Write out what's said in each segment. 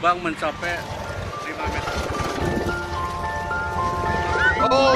terbang mencapai 5 meter. Oh.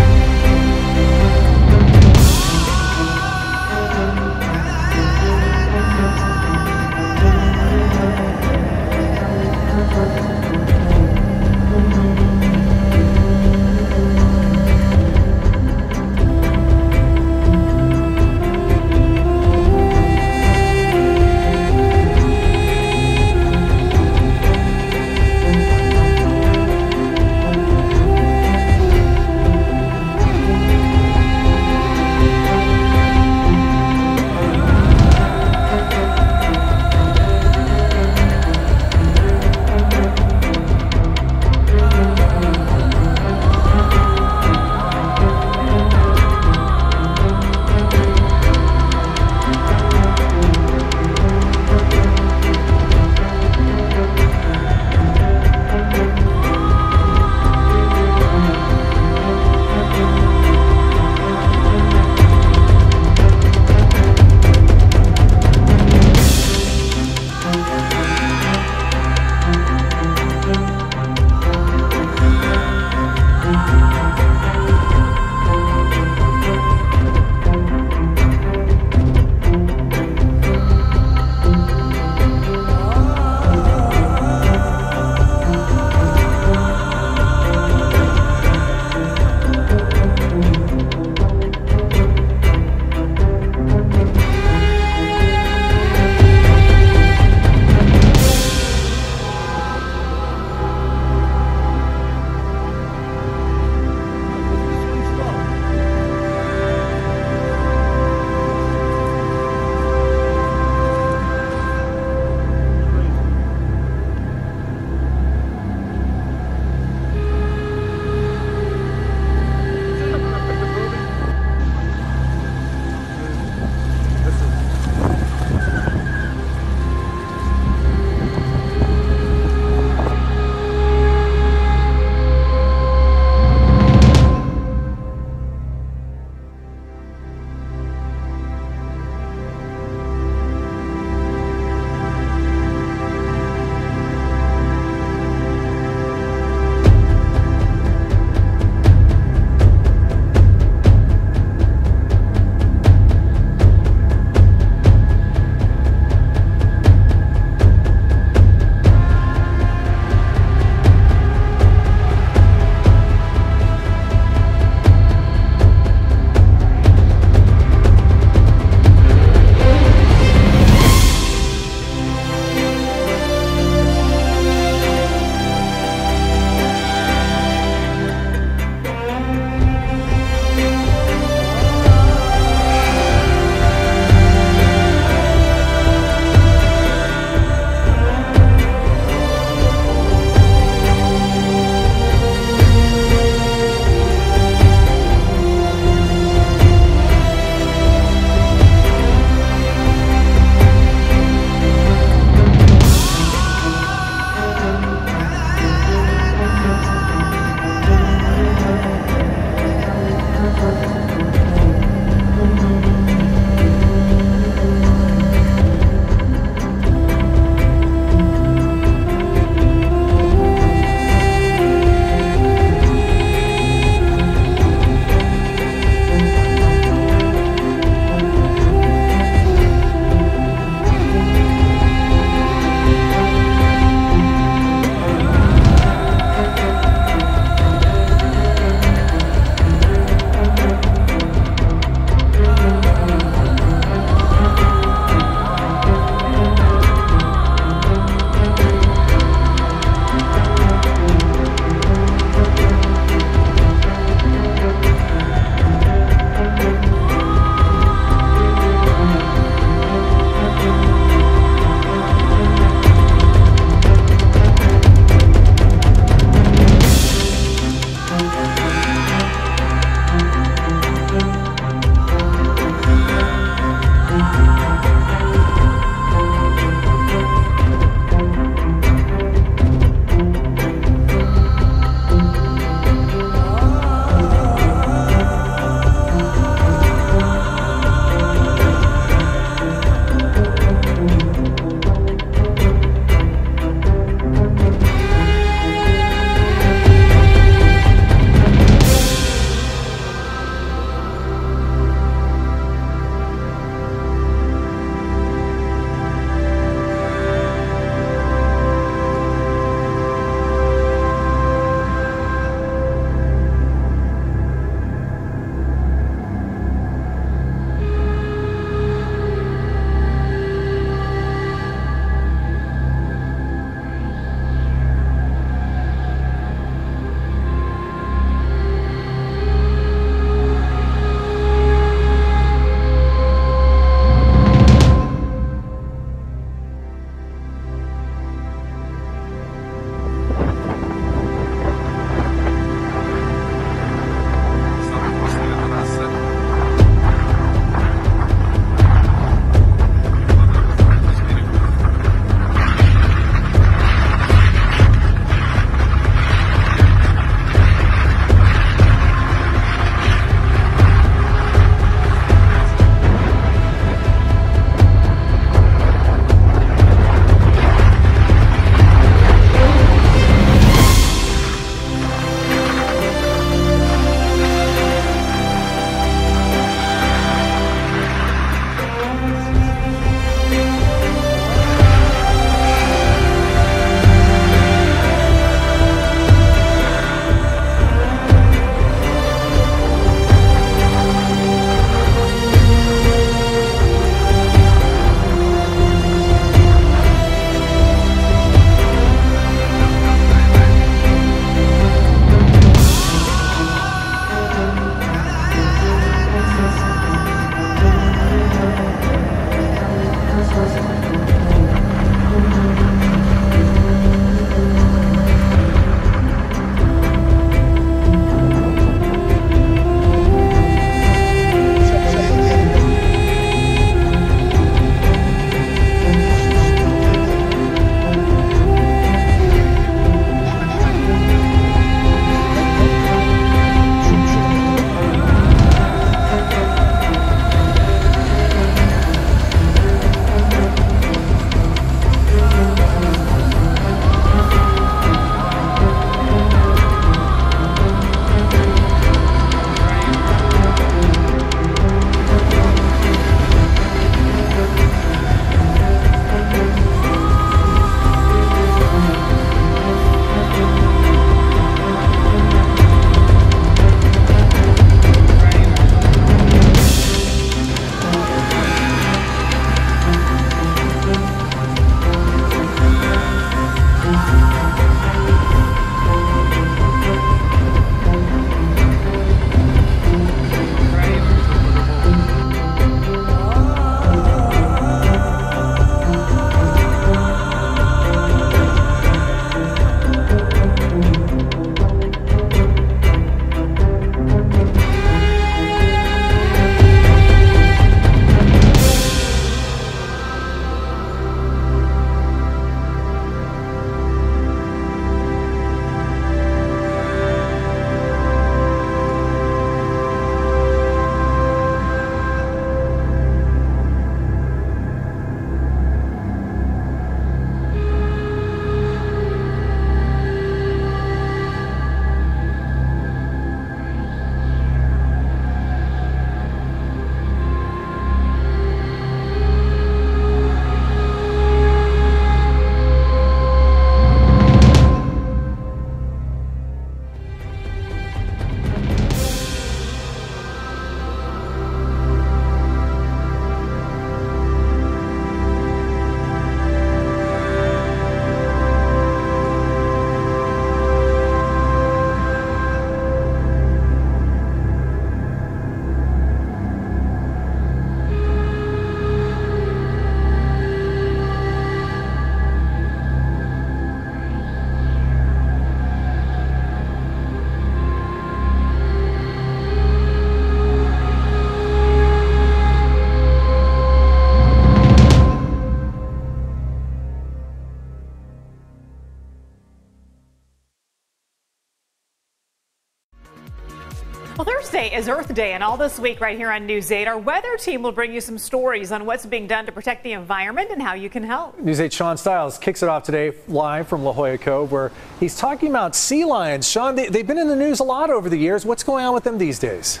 Well, Thursday is Earth Day, and all this week right here on News 8, our weather team will bring you some stories on what's being done to protect the environment and how you can help. News 8 Sean Stiles kicks it off today live from La Jolla Cove, where he's talking about sea lions. Sean, they've been in the news a lot over the years. What's going on with them these days?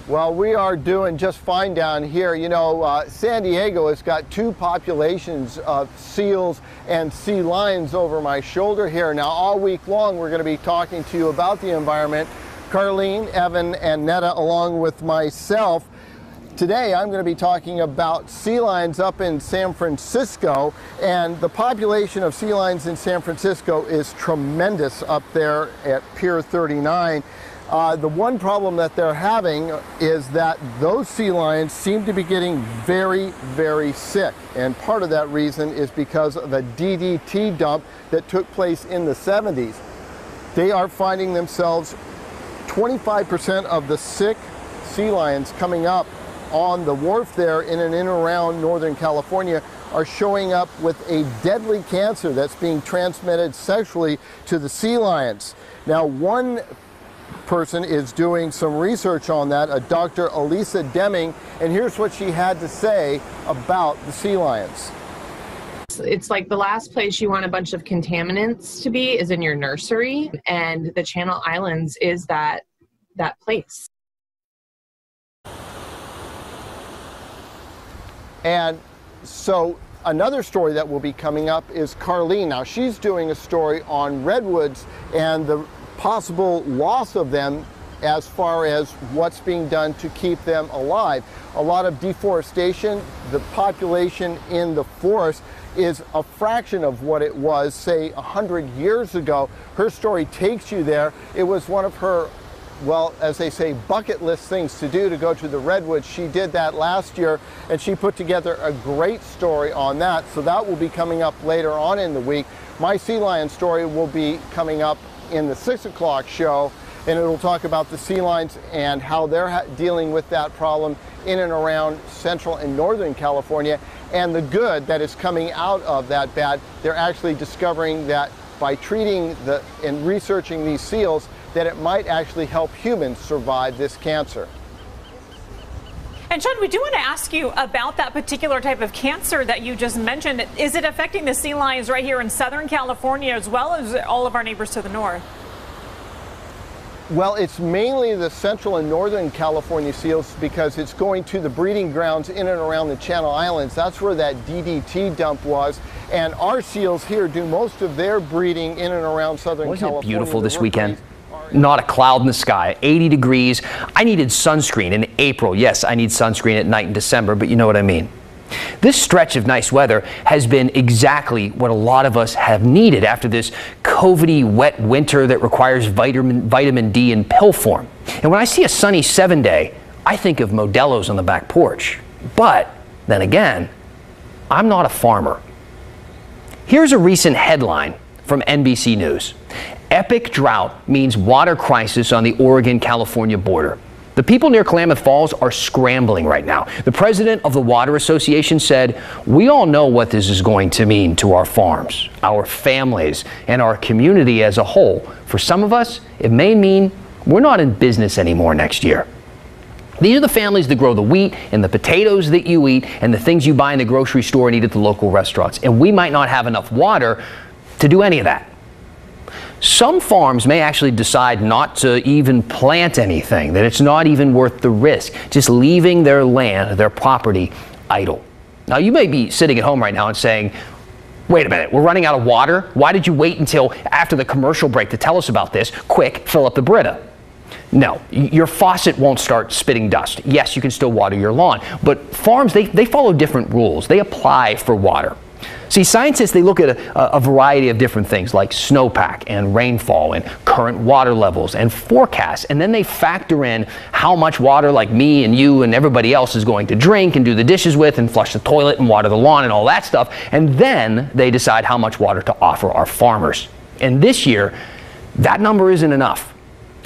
Well, we are doing just fine down here. You know, San Diego has got two populations of seals and sea lions over my shoulder here. Now, all week long, we're going to be talking to you about the environment. Carlene, Evan, and Netta, along with myself. Today, I'm going to be talking about sea lions up in San Francisco, and the population of sea lions in San Francisco is tremendous up there at Pier 39. The one problem that they're having is that those sea lions seem to be getting very, very sick. And part of that reason is because of a DDT dump that took place in the 70s. They are finding themselves 25% of the sick sea lions coming up on the wharf there in and around Northern California are showing up with a deadly cancer that's being transmitted sexually to the sea lions. Now, one person is doing some research on that, a Dr. Elisa Deming, and here's what she had to say about the sea lions. It's like the last place you want a bunch of contaminants to be is in your nursery, and the Channel Islands is that place. And so another story that will be coming up is Carlene. Now, she's doing a story on redwoods and the possible loss of them as far as what's being done to keep them alive. A lot of deforestation. The population in the forest is a fraction of what it was, say, 100 years ago. Her story takes you there. It was one of her, well, as they say, bucket list things to do, to go to the redwoods. She did that last year, and she put together a great story on that. So that will be coming up later on in the week. My sea lion story will be coming up in the 6 o'clock show, and it'll talk about the sea lions and how they're dealing with that problem in and around Central and Northern California, and the good that is coming out of that bad. They're actually discovering that by treating and researching these seals, that it might actually help humans survive this cancer. And Sean, we do want to ask you about that particular type of cancer that you just mentioned. Is it affecting the sea lions right here in Southern California as well as all of our neighbors to the north? Well, it's mainly the Central and Northern California seals because it's going to the breeding grounds in and around the Channel Islands. That's where that DDT dump was. And our seals here do most of their breeding in and around Southern California. Wasn't it beautiful this weekend? Not a cloud in the sky, 80 degrees. I needed sunscreen in April. Yes, I need sunscreen at night in December, but you know what I mean. This stretch of nice weather has been exactly what a lot of us have needed after this COVID-y wet winter that requires vitamin D in pill form. And when I see a sunny 7-day, I think of Modelo's on the back porch. But then again, I'm not a farmer. Here's a recent headline from NBC News. Epic drought means water crisis on the Oregon-California border. The people near Klamath Falls are scrambling right now. The president of the Water Association said, "We all know what this is going to mean to our farms, our families, and our community as a whole. For some of us, it may mean we're not in business anymore next year." These are the families that grow the wheat and the potatoes that you eat and the things you buy in the grocery store and eat at the local restaurants. And we might not have enough water to do any of that. Some farms may actually decide not to even plant anything, that it's not even worth the risk, just leaving their land, their property, idle. Now, you may be sitting at home right now and saying, wait a minute, we're running out of water? Why did you wait until after the commercial break to tell us about this? Quick, fill up the Brita. No, your faucet won't start spitting dust. Yes, you can still water your lawn, but farms, they follow different rules. They apply for water. See, scientists, they look at a variety of different things like snowpack and rainfall and current water levels and forecasts, and then they factor in how much water like me and you and everybody else is going to drink and do the dishes with and flush the toilet and water the lawn and all that stuff, and then they decide how much water to offer our farmers. And this year, that number isn't enough.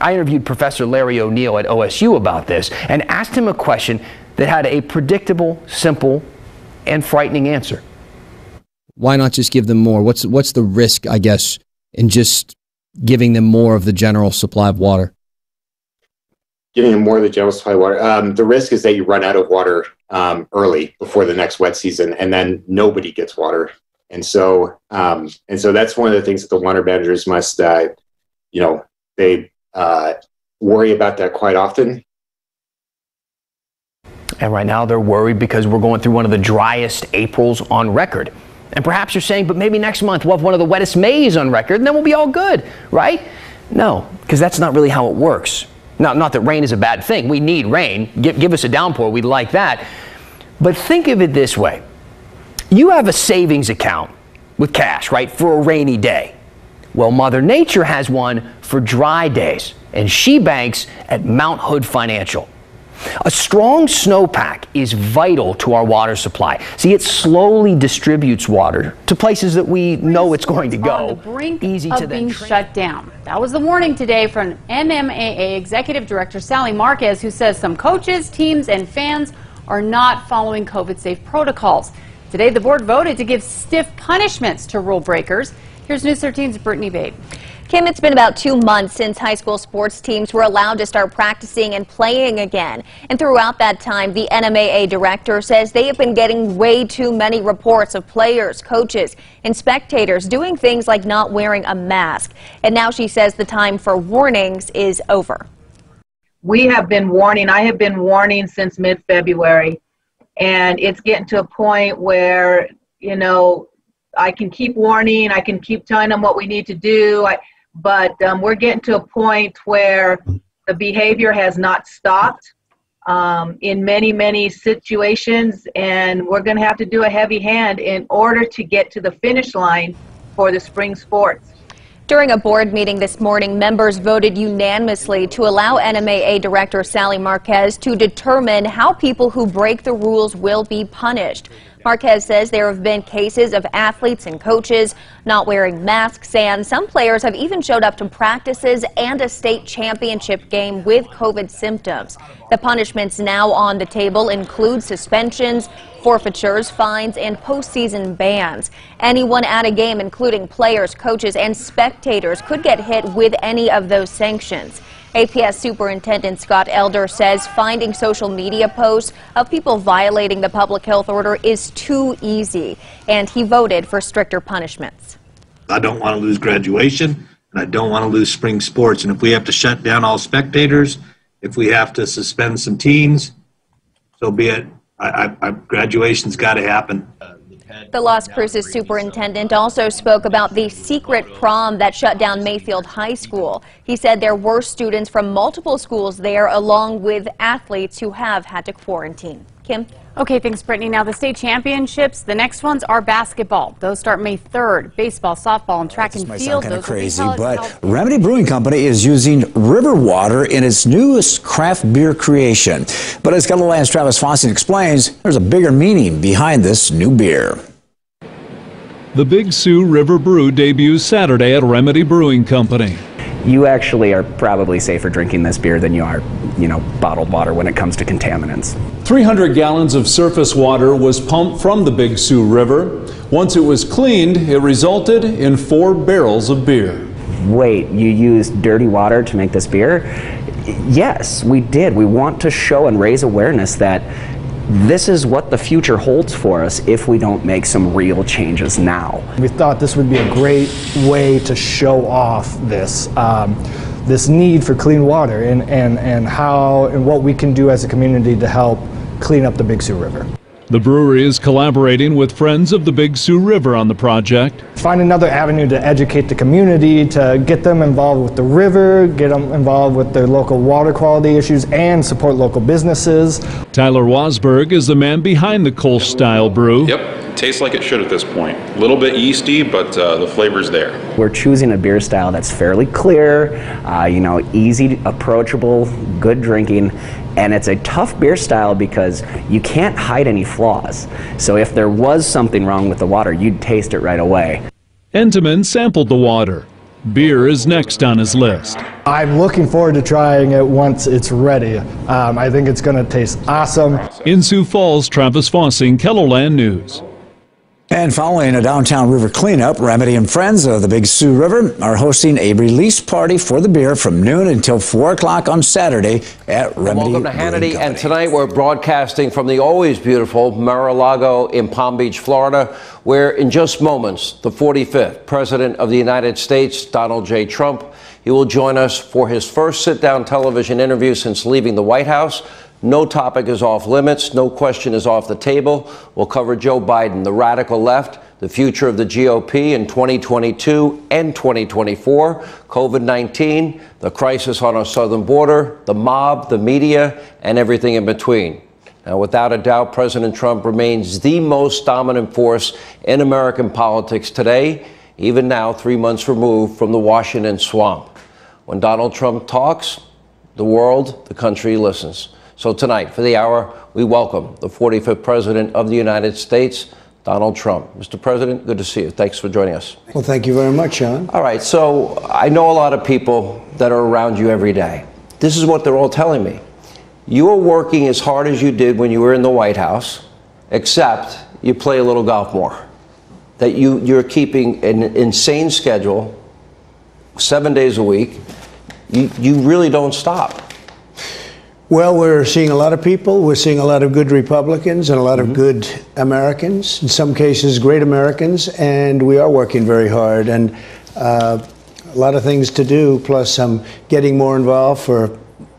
I interviewed Professor Larry O'Neill at OSU about this and asked him a question that had a predictable, simple, and frightening answer. Why not just give them more? What's the risk, I guess, in just giving them more of the general supply of water? giving them more of the general supply water. The risk is that you run out of water early before the next wet season, and then nobody gets water. And so that's one of the things that the water managers must, they worry about that quite often. And right now they're worried because we're going through one of the driest Aprils on record. And perhaps you're saying, but maybe next month we'll have one of the wettest Mays on record and then we'll be all good, right? No, because that's not really how it works. Now, not that rain is a bad thing. We need rain. Give us a downpour. We'd like that. But think of it this way. You have a savings account with cash, right, for a rainy day. Well, Mother Nature has one for dry days, and she banks at Mount Hood Financial. A strong snowpack is vital to our water supply. See, it slowly distributes water to places that we know it's going to go. On the brink of being shut down. That was the warning today from NMAA Executive Director Sally Marquez, who says some coaches, teams, and fans are not following COVID-safe protocols. Today, the board voted to give stiff punishments to rule breakers. Here's News 13's Brittany Babe. Kim, it's been about 2 months since high school sports teams were allowed to start practicing and playing again. And throughout that time, the NMAA director says they have been getting way too many reports of players, coaches, and spectators doing things like not wearing a mask. And now she says the time for warnings is over. We have been warning. I have been warning since mid-February. And it's getting to a point where, I can keep warning. I can keep telling them what we need to do. But we're getting to a point where the behavior has not stopped in many, many situations, and we're going to have to do a heavy hand in order to get to the finish line for the spring sports. During a board meeting this morning, members voted unanimously to allow NMAA Director Sally Marquez to determine how people who break the rules will be punished. Marquez says there have been cases of athletes and coaches not wearing masks, and some players have even showed up to practices and a state championship game with COVID symptoms. The punishments now on the table include suspensions, forfeitures, fines, and postseason bans. Anyone at a game, including players, coaches, and spectators, could get hit with any of those sanctions. APS Superintendent Scott Elder says finding social media posts of people violating the public health order is too easy, and he voted for stricter punishments. I don't want to lose graduation, and I don't want to lose spring sports. And if we have to shut down all spectators, if we have to suspend some teams, so be it. Graduation's got to happen. The Las Cruces superintendent also spoke about the secret prom that shut down Mayfield High School. He said there were students from multiple schools there, along with athletes who have had to quarantine. Kim? Okay, thanks, Brittany. Now, the state championships, the next ones are basketball. Those start May 3rd. Baseball, softball, and track and field. This might sound kind of crazy, but Remedy Brewing Company is using river water in its newest craft beer creation. But as KELOLAND's Travis Fossing explains, there's a bigger meaning behind this new beer. The Big Sioux River Brew debuts Saturday at Remedy Brewing Company. You actually are probably safer drinking this beer than you are, bottled water when it comes to contaminants. 300 gallons of surface water was pumped from the Big Sioux River. Once it was cleaned, it resulted in 4 barrels of beer. Wait, you used dirty water to make this beer? Yes, we did. We want to show and raise awareness that this is what the future holds for us if we don't make some real changes now. We thought this would be a great way to show off this need for clean water and what we can do as a community to help clean up the Big Sioux River. The brewery is collaborating with Friends of the Big Sioux River on the project. Find another avenue to educate the community, to get them involved with the river, get them involved with their local water quality issues, and support local businesses. Tyler Wasberg is the man behind the Kolsch style brew. Yep, tastes like it should at this point. A little bit yeasty, but the flavor's there. We're choosing a beer style that's fairly clear, easy, approachable, good drinking. And it's a tough beer style because you can't hide any flaws. So if there was something wrong with the water, you'd taste it right away. Entenmann sampled the water. Beer is next on his list. I'm looking forward to trying it once it's ready. I think it's going to taste awesome. In Sioux Falls, Travis Fossing, KELOLAND News. And following a downtown river cleanup, Remedy and friends of the Big Sioux River are hosting a release party for the beer from noon until 4 o'clock on Saturday at Remedy. Welcome to Hannity, and tonight we're broadcasting from the always beautiful Mar-a-Lago in Palm Beach, Florida, where in just moments, the 45th President of the United States, Donald J. Trump, he will join us for his first sit-down television interview since leaving the White House. No topic is off limits. No question is off the table. We'll cover Joe Biden, the radical left, the future of the GOP in 2022 and 2024, COVID-19, the crisis on our southern border, the mob, the media, and everything in between. Now, without a doubt, President Trump remains the most dominant force in American politics today, even now 3 months removed from the Washington swamp. When Donald Trump talks, the world, the country listens. So tonight, for the hour, we welcome the 45th President of the United States, Donald Trump. Mr. President, good to see you. Thanks for joining us. Well, thank you very much, Sean. All right, so I know a lot of people that are around you every day. This is what they're all telling me. You are working as hard as you did when you were in the White House, except you play a little golf more. That you're keeping an insane schedule, 7 days a week. You really don't stop. Well, we're seeing a lot of people. We're seeing a lot of good Republicans and a lot of good Americans, in some cases great Americans, and we are working very hard. And a lot of things to do, plus I'm getting more involved. For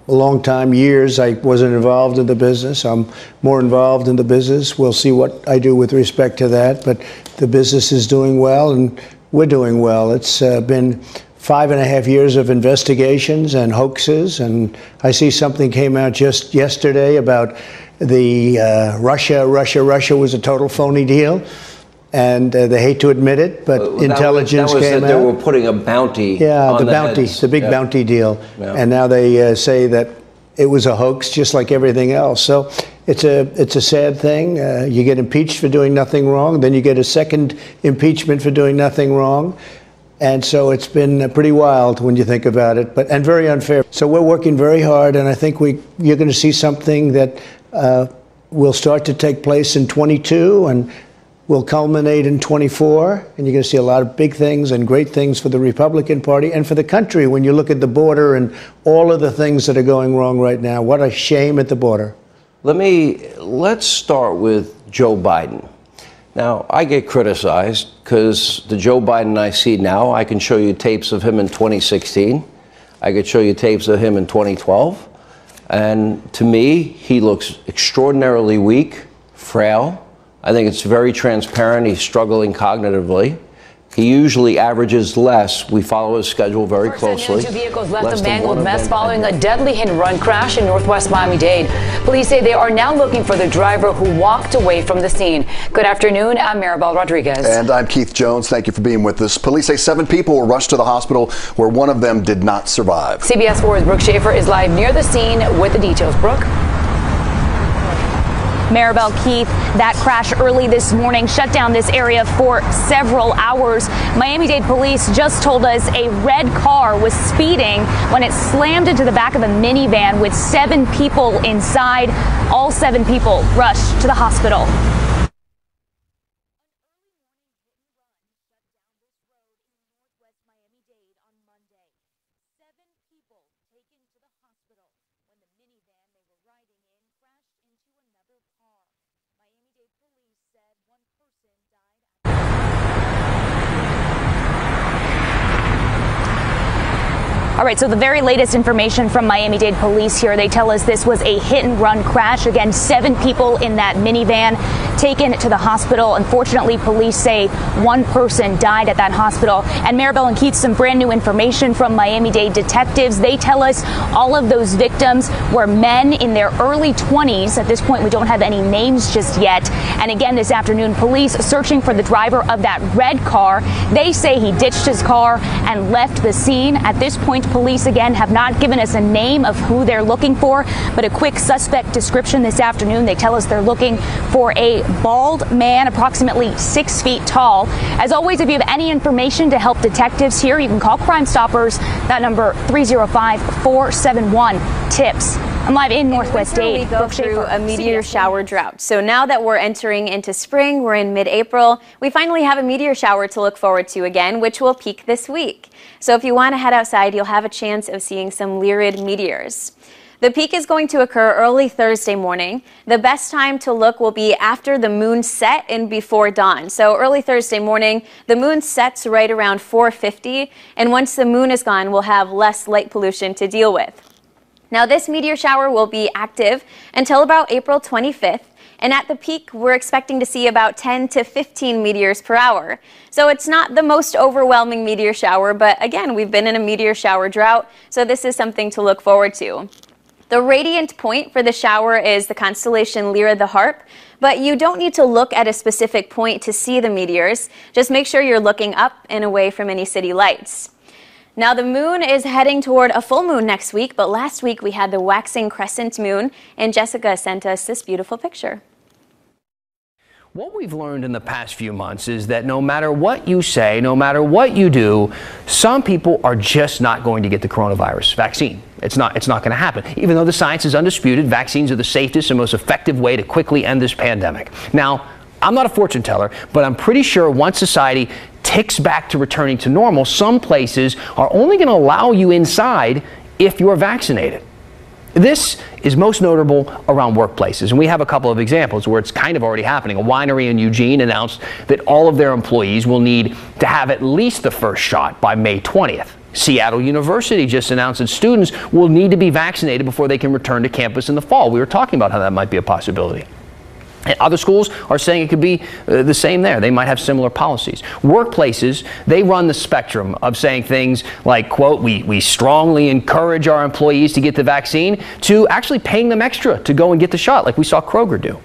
a long time, years, I wasn't involved in the business. I'm more involved in the business. We'll see what I do with respect to that, but the business is doing well, and we're doing well. It's been 5.5 years of investigations and hoaxes, and I see something came out just yesterday about the Russia was a total phony deal, and they hate to admit it, but intelligence came out. They were putting a bounty on the bounty, the big bounty deal, and now they say that it was a hoax, just like everything else. So it's a sad thing. You get impeached for doing nothing wrong, then you get a second impeachment for doing nothing wrong. And so it's been pretty wild when you think about it, and very unfair. So we're working very hard, and I think you're going to see something that will start to take place in 22 and will culminate in 24. And you're going to see a lot of big things and great things for the Republican Party and for the country when you look at the border and all of the things that are going wrong right now. What a shame at the border. Let's start with Joe Biden. Now, I get criticized because the Joe Biden I see now, I can show you tapes of him in 2016. I could show you tapes of him in 2012. And to me, he looks extraordinarily weak, frail. I think it's very transparent. He's struggling cognitively. He usually averages less. We follow his schedule very closely. Two vehicles left a mangled mess following a deadly hit-and-run crash in northwest Miami-Dade. Police say they are now looking for the driver who walked away from the scene. Good afternoon. I'm Maribel Rodriguez. And I'm Keith Jones. Thank you for being with us. Police say 7 people were rushed to the hospital where one of them did not survive. CBS 4's Brooke Schaefer is live near the scene with the details. Brooke? Maribel, Keith, that crash early this morning shut down this area for several hours. Miami-Dade police just told us a red car was speeding when it slammed into the back of a minivan with 7 people inside. All 7 people rushed to the hospital. All right, so the very latest information from Miami-Dade police here, they tell us this was a hit-and-run crash. Again, 7 people in that minivan taken to the hospital. Unfortunately, police say 1 person died at that hospital. And Maribel and Keith, some brand new information from Miami-Dade detectives. They tell us all of those victims were men in their early 20s. At this point, we don't have any names just yet. And again, this afternoon, police searching for the driver of that red car. They say he ditched his car and left the scene. At this point, police again have not given us a name of who they're looking for, but a quick suspect description this afternoon. They tell us they're looking for a bald man, approximately 6 feet tall. As always, if you have any information to help detectives here, you can call Crime Stoppers. That number 305-471-TIPS. I'm live in Northwest Dade. We go through a meteor shower drought. So now that we're entering into spring, we're in mid-April, we finally have a meteor shower to look forward to again, which will peak this week. So if you want to head outside, you'll have a chance of seeing some Lyrid meteors. The peak is going to occur early Thursday morning. The best time to look will be after the moon set and before dawn. So early Thursday morning, the moon sets right around 4:50, and once the moon is gone, we'll have less light pollution to deal with. Now, this meteor shower will be active until about April 25th, and at the peak, we're expecting to see about 10 to 15 meteors per hour. So it's not the most overwhelming meteor shower, but again, we've been in a meteor shower drought, so this is something to look forward to. The radiant point for the shower is the constellation Lyra the Harp, but you don't need to look at a specific point to see the meteors. Just make sure you're looking up and away from any city lights. Now, the moon is heading toward a full moon next week, but last week we had the waxing crescent moon, and Jessica sent us this beautiful picture. What we've learned in the past few months is that no matter what you say, no matter what you do, some people are just not going to get the coronavirus vaccine. It's not going to happen. Even though the science is undisputed, vaccines are the safest and most effective way to quickly end this pandemic. Now, I'm not a fortune teller, but I'm pretty sure once society ticks back to returning to normal, some places are only going to allow you inside if you're vaccinated. This is most notable around workplaces, and we have a couple of examples where it's kind of already happening. A winery in Eugene announced that all of their employees will need to have at least the first shot by May 20th. Seattle University just announced that students will need to be vaccinated before they can return to campus in the fall. We were talking about how that might be a possibility. And other schools are saying it could be the same there. They might have similar policies. Workplaces, they run the spectrum of saying things like, quote, we strongly encourage our employees to get the vaccine, to actually paying them extra to go and get the shot, like we saw Kroger do.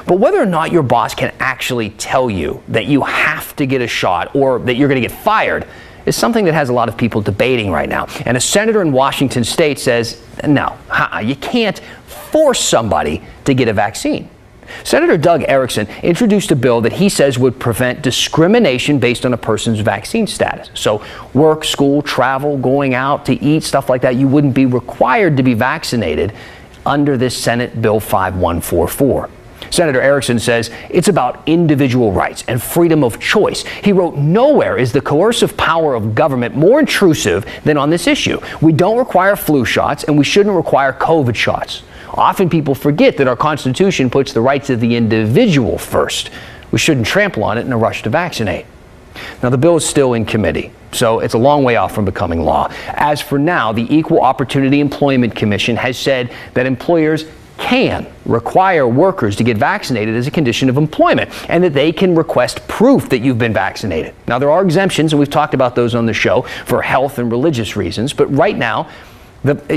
But whether or not your boss can actually tell you that you have to get a shot or that you're going to get fired is something that has a lot of people debating right now. And a senator in Washington state says, no, you can't force somebody to get a vaccine. Senator Doug Erickson introduced a bill that he says would prevent discrimination based on a person's vaccine status. So work, school, travel, going out to eat, stuff like that, you wouldn't be required to be vaccinated under this Senate Bill 5144. Senator Erickson says it's about individual rights and freedom of choice. He wrote, nowhere is the coercive power of government more intrusive than on this issue. We don't require flu shots, and we shouldn't require COVID shots. Often people forget that our Constitution puts the rights of the individual first. We shouldn't trample on it in a rush to vaccinate. Now, the bill is still in committee, so it's a long way off from becoming law. As for now, the Equal Opportunity Employment Commission has said that employers can require workers to get vaccinated as a condition of employment, and that they can request proof that you've been vaccinated. Now, there are exemptions, and we've talked about those on the show for health and religious reasons, but right now,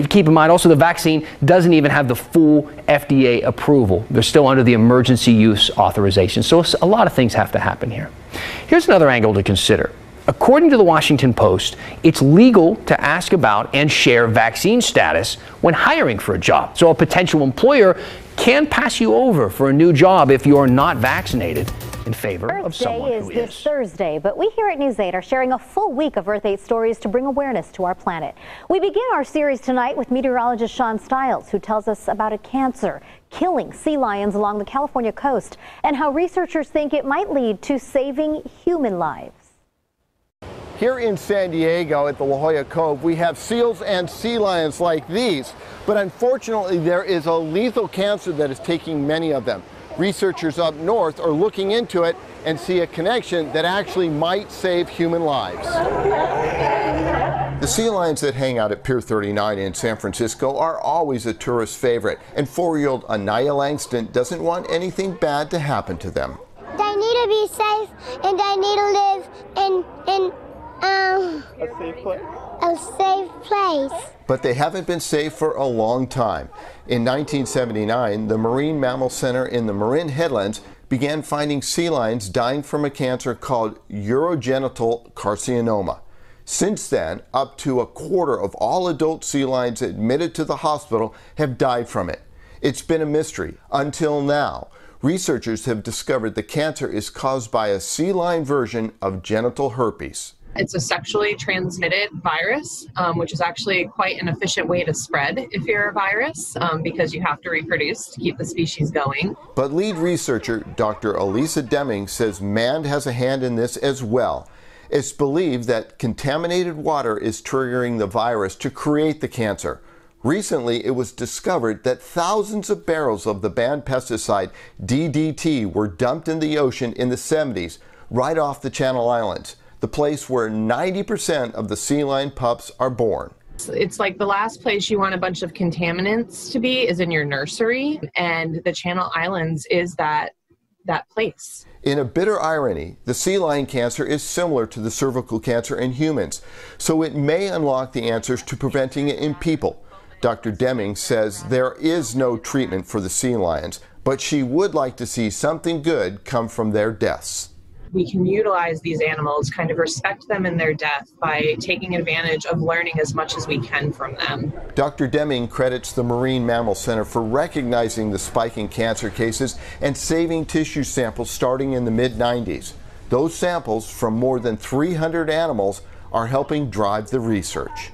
keep in mind also the vaccine doesn't even have the full FDA approval. They're still under the emergency use authorization. So a lot of things have to happen here. Here's another angle to consider. According to the Washington Post, it's legal to ask about and share vaccine status when hiring for a job. So a potential employer can pass you over for a new job if you're not vaccinated in favor of someone who is. Earth Day is this Thursday, but we here at News 8 are sharing a full week of Earth 8 stories to bring awareness to our planet. We begin our series tonight with meteorologist Sean Stiles, who tells us about a cancer killing sea lions along the California coast and how researchers think it might lead to saving human lives. Here in San Diego at the La Jolla Cove, we have seals and sea lions like these, but unfortunately there is a lethal cancer that is taking many of them. Researchers up north are looking into it and see a connection that actually might save human lives. The sea lions that hang out at Pier 39 in San Francisco are always a tourist favorite, and 4-year-old Anaya Langston doesn't want anything bad to happen to them. They need to be safe, and they need to live in a safe place. But they haven't been safe for a long time. In 1979, the Marine Mammal Center in the Marin Headlands began finding sea lions dying from a cancer called urogenital carcinoma. Since then, up to a quarter of all adult sea lions admitted to the hospital have died from it. It's been a mystery until now. Researchers have discovered the cancer is caused by a sea lion version of genital herpes. It's a sexually transmitted virus, which is actually quite an efficient way to spread if you're a virus, because you have to reproduce to keep the species going. But lead researcher Dr. Elisa Deming says man has a hand in this as well. It's believed that contaminated water is triggering the virus to create the cancer. Recently, it was discovered that thousands of barrels of the banned pesticide DDT were dumped in the ocean in the 70s, right off the Channel Islands, the place where 90% of the sea lion pups are born. It's like the last place you want a bunch of contaminants to be is in your nursery, and the Channel Islands is that place. In a bitter irony, the sea lion cancer is similar to the cervical cancer in humans, so it may unlock the answers to preventing it in people. Dr. Deming says there is no treatment for the sea lions, but she would like to see something good come from their deaths. We can utilize these animals, kind of respect them in their death by taking advantage of learning as much as we can from them. Dr. Deming credits the Marine Mammal Center for recognizing the spike in cancer cases and saving tissue samples starting in the mid-90s. Those samples from more than 300 animals are helping drive the research.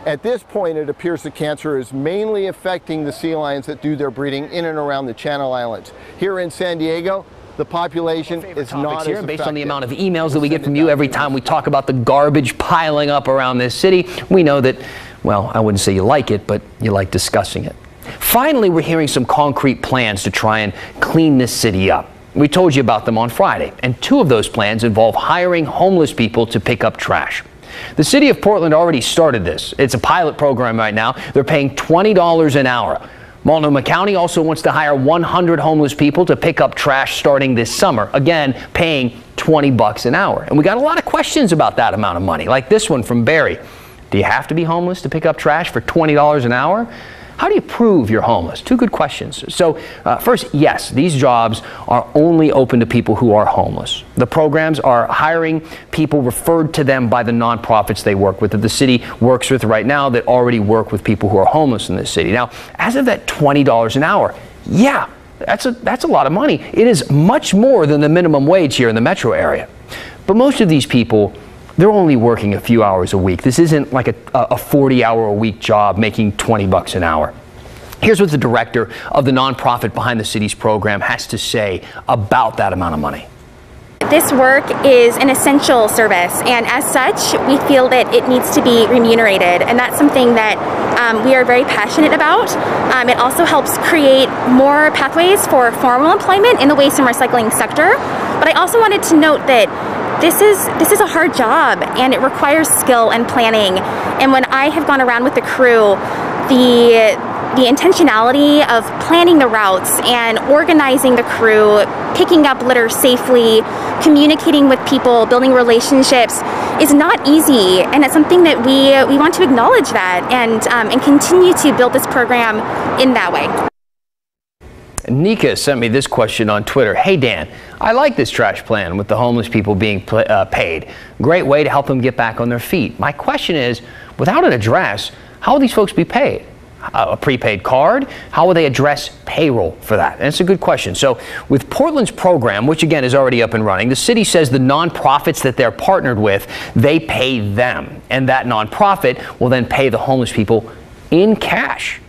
At this point, it appears the cancer is mainly affecting the sea lions that do their breeding in and around the Channel Islands. Here in San Diego, the population is not as based on the amount of emails that we get from you every time we talk about the garbage piling up around this city. We know that, well, I wouldn't say you like it, but you like discussing it. Finally, we're hearing some concrete plans to try and clean this city up. We told you about them on Friday, and 2 of those plans involve hiring homeless people to pick up trash. The city of Portland already started this. It's a pilot program right now. They're paying $20 an hour. Multnomah County also wants to hire 100 homeless people to pick up trash starting this summer. Again, paying $20 an hour. And we got a lot of questions about that amount of money, like this one from Barry. Do you have to be homeless to pick up trash for $20 an hour? How do you prove you're homeless? 2 good questions. So first, yes, these jobs are only open to people who are homeless. The programs are hiring people referred to them by the nonprofits they work with, that the city works with right now, that already work with people who are homeless in this city. Now, as of that $20 an hour, yeah, that's a lot of money. It is much more than the minimum wage here in the metro area. But most of these people, they're only working a few hours a week. This isn't like a 40-hour-a-week job making $20 an hour. Here's what the director of the nonprofit behind the city's program has to say about that amount of money. This work is an essential service, and as such, we feel that it needs to be remunerated, and that's something that we are very passionate about. It also helps create more pathways for formal employment in the waste and recycling sector. But I also wanted to note that this is a hard job, and it requires skill and planning. And when I have gone around with the crew, the intentionality of planning the routes and organizing the crew, picking up litter safely, communicating with people, building relationships is not easy, and it's something that we want to acknowledge that and continue to build this program in that way. Nika sent me this question on Twitter. Hey Dan, I like this trash plan with the homeless people being paid. Great way to help them get back on their feet. My question is, without an address, how will these folks be paid? A prepaid card? How will they address payroll for that? And it's a good question. So with Portland's program, which again is already up and running, the city says the nonprofits that they're partnered with, they pay them. And that nonprofit will then pay the homeless people in cash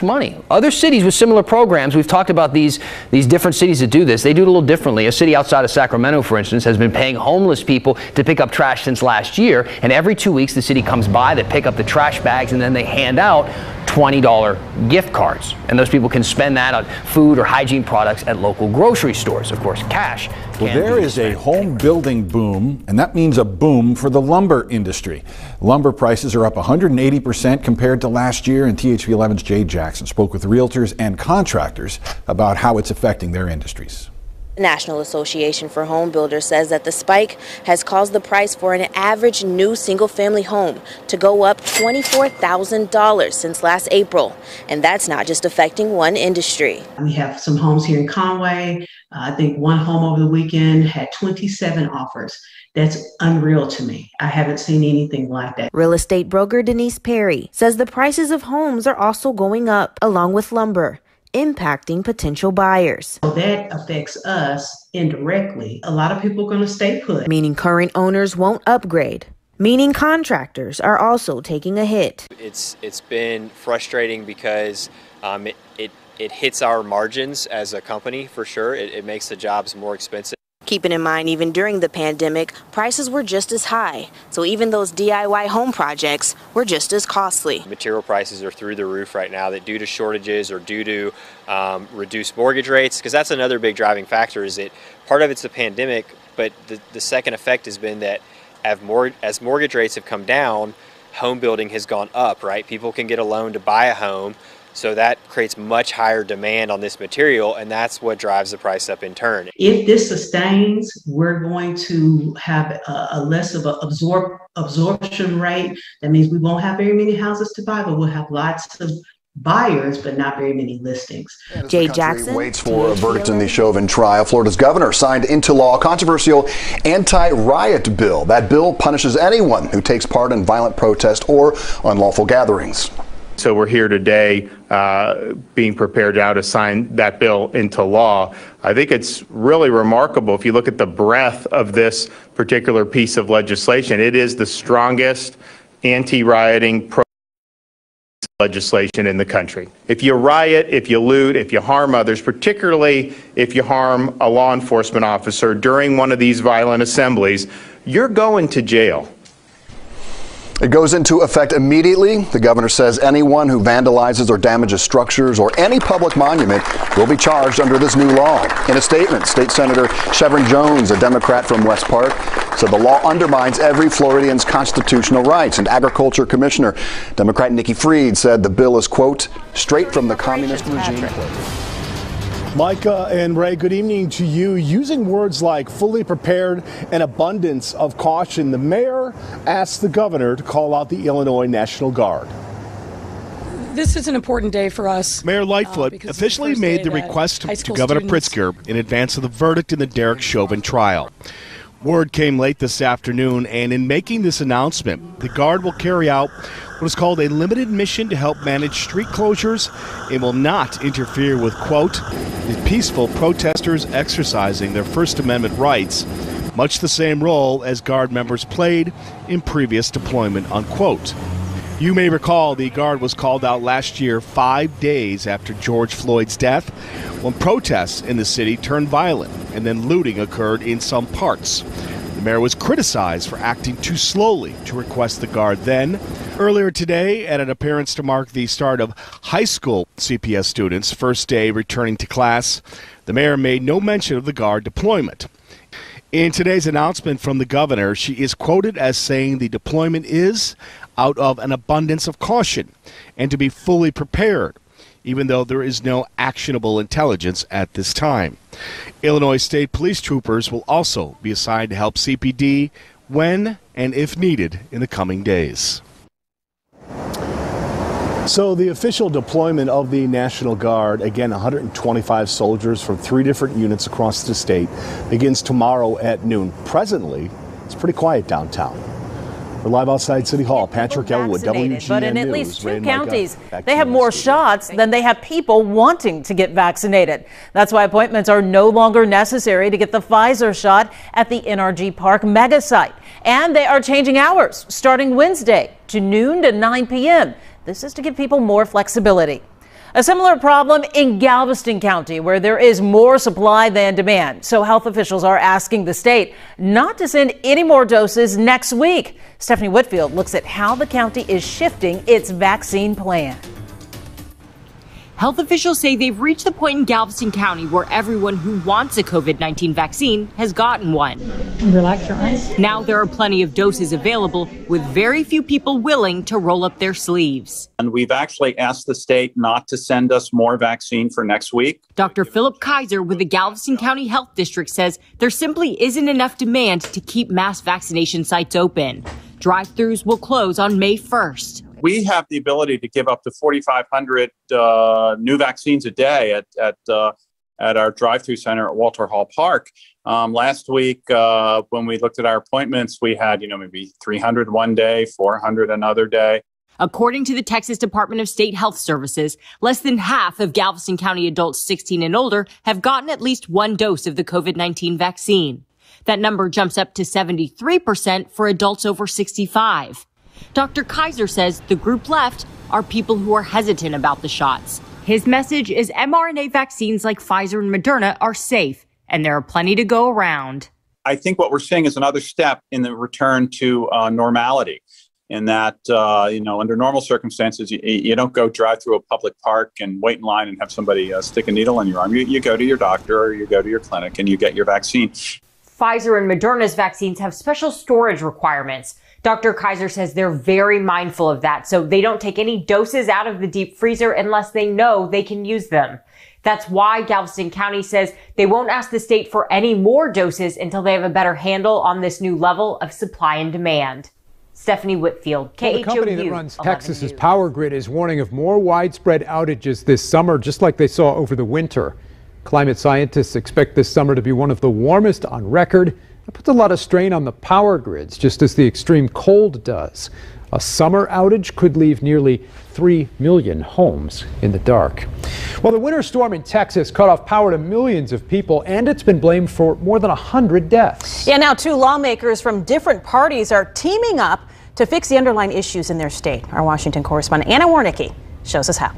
money. Other cities with similar programs, we've talked about these different cities that do this. They do it a little differently. A city outside of Sacramento, for instance, has been paying homeless people to pick up trash since last year. And every 2 weeks, the city comes by, they pick up the trash bags, and then they hand out $20 gift cards. And those people can spend that on food or hygiene products at local grocery stores. Of course, cash. Well, there is a home building boom, and that means a boom for the lumber industry. Lumber prices are up 180% compared to last year, and THV11's Jay Jackson spoke with realtors and contractors about how it's affecting their industries. The National Association for Home Builders says that the spike has caused the price for an average new single-family home to go up $24,000 since last April. And that's not just affecting one industry. We have some homes here in Conway. I think one home over the weekend had 27 offers. That's unreal to me. I haven't seen anything like that. Real estate broker Denise Perry says the prices of homes are also going up along with lumber. impacting potential buyers. So that affects us indirectly. A lot of people are going to stay put. Meaning current owners won't upgrade. Meaning contractors are also taking a hit. It's been frustrating because it hits our margins as a company for sure. It makes the jobs more expensive. Keeping in mind, even during the pandemic, prices were just as high. So even those DIY home projects were just as costly. Material prices are through the roof right now, that due to shortages or due to reduced mortgage rates, because that's another big driving factor, is that part of it's the pandemic, but the second effect has been that as mortgage rates have come down, home building has gone up, right? People can get a loan to buy a home, so that creates much higher demand on this material, and that's what drives the price up in turn. If this sustains, we're going to have a less of an absorption rate. That means we won't have very many houses to buy, but we'll have lots of buyers, but not very many listings. Jay Jackson waits for a verdict in the Chauvin trial. Florida's governor signed into law a controversial anti-riot bill. That bill punishes anyone who takes part in violent protest or unlawful gatherings. So we're here today being prepared now to sign that bill into law. I think it's really remarkable if you look at the breadth of this particular piece of legislation. It is the strongest anti-rioting legislation in the country. If you riot, if you loot, if you harm others, particularly if you harm a law enforcement officer during one of these violent assemblies, you're going to jail. It goes into effect immediately. The governor says anyone who vandalizes or damages structures or any public monument will be charged under this new law. In a statement, State Senator Chevron Jones, a Democrat from West Park, said the law undermines every Floridian's constitutional rights. And Agriculture Commissioner Democrat Nikki Fried said the bill is, quote, straight from the communist regime. Micah and Ray, good evening to you. Using words like fully prepared and abundance of caution, the mayor asked the governor to call out the Illinois National Guard. This is an important day for us. Mayor Lightfoot officially made the request to Governor Pritzker in advance of the verdict in the Derek Chauvin trial. Word came late this afternoon, and in making this announcement, the Guard will carry out what is called a limited mission to help manage street closures. It will not interfere with, quote, the peaceful protesters exercising their First Amendment rights, much the same role as Guard members played in previous deployment, unquote. You may recall the Guard was called out last year, 5 days after George Floyd's death, when protests in the city turned violent and then looting occurred in some parts. The mayor was criticized for acting too slowly to request the Guard then. Earlier today, at an appearance to mark the start of high school CPS students' first day returning to class, the mayor made no mention of the Guard deployment. In today's announcement from the governor, she is quoted as saying the deployment is out of an abundance of caution and to be fully prepared, even though there is no actionable intelligence at this time. Illinois State Police troopers will also be assigned to help CPD when and if needed in the coming days. So the official deployment of the National Guard, again 125 soldiers from 3 different units across the state, begins tomorrow at noon. Presently, it's pretty quiet downtown. We're live outside City Hall. Patrick Elwood, WGN But in News. at least 2 Ray and counties, Micah, they have more shots than they have people wanting to get vaccinated. That's why appointments are no longer necessary to get the Pfizer shot at the NRG Park mega site. And they are changing hours starting Wednesday to noon to 9 p.m. This is to give people more flexibility. A similar problem in Galveston County, where there is more supply than demand. So health officials are asking the state not to send any more doses next week. Stephanie Whitfield looks at how the county is shifting its vaccine plan. Health officials say they've reached the point in Galveston County where everyone who wants a COVID-19 vaccine has gotten one. Relax your eyes. Now there are plenty of doses available, with very few people willing to roll up their sleeves. And we've actually asked the state not to send us more vaccine for next week. Dr. Philip Kaiser with the Galveston County Health District says there simply isn't enough demand to keep mass vaccination sites open. Drive-thrus will close on May 1st. We have the ability to give up to 4,500 new vaccines a day at our drive-through center at Walter Hall Park. Last week, when we looked at our appointments, we had maybe 300 one day, 400 another day. According to the Texas Department of State Health Services, less than half of Galveston County adults 16 and older have gotten at least one dose of the COVID-19 vaccine. That number jumps up to 73% for adults over 65. Dr. Kaiser says the group left are people who are hesitant about the shots. His message is mRNA vaccines like Pfizer and Moderna are safe, and there are plenty to go around. I think what we're seeing is another step in the return to normality. In that, under normal circumstances, you don't go drive through a public park and wait in line and have somebody stick a needle in your arm. You go to your doctor or you go to your clinic and you get your vaccine. Pfizer and Moderna's vaccines have special storage requirements. Dr. Kaiser says they're very mindful of that, so they don't take any doses out of the deep freezer unless they know they can use them. That's why Galveston County says they won't ask the state for any more doses until they have a better handle on this new level of supply and demand. Stephanie Whitfield, KHOU. The company that runs Texas's power grid is warning of more widespread outages this summer, just like they saw over the winter. Climate scientists expect this summer to be one of the warmest on record. That puts a lot of strain on the power grids, just as the extreme cold does. A summer outage could leave nearly 3 million homes in the dark. Well, the winter storm in Texas cut off power to millions of people, and it's been blamed for more than 100 deaths. Yeah, now 2 lawmakers from different parties are teaming up to fix the underlying issues in their state. Our Washington correspondent Anna Warnicki shows us how.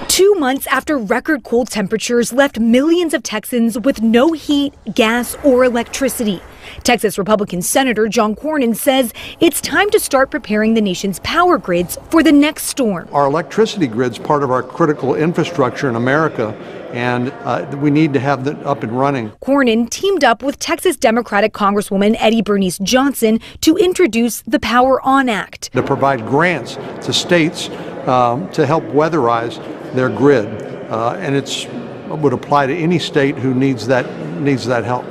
2 months after record cold temperatures left millions of Texans with no heat, gas, or electricity. Texas Republican Senator John Cornyn says it's time to start preparing the nation's power grids for the next storm. Our electricity grid's part of our critical infrastructure in America, and we need to have that up and running. Cornyn teamed up with Texas Democratic Congresswoman Eddie Bernice Johnson to introduce the Power On Act. To provide grants to states to help weatherize their grid, and it would apply to any state who needs that help.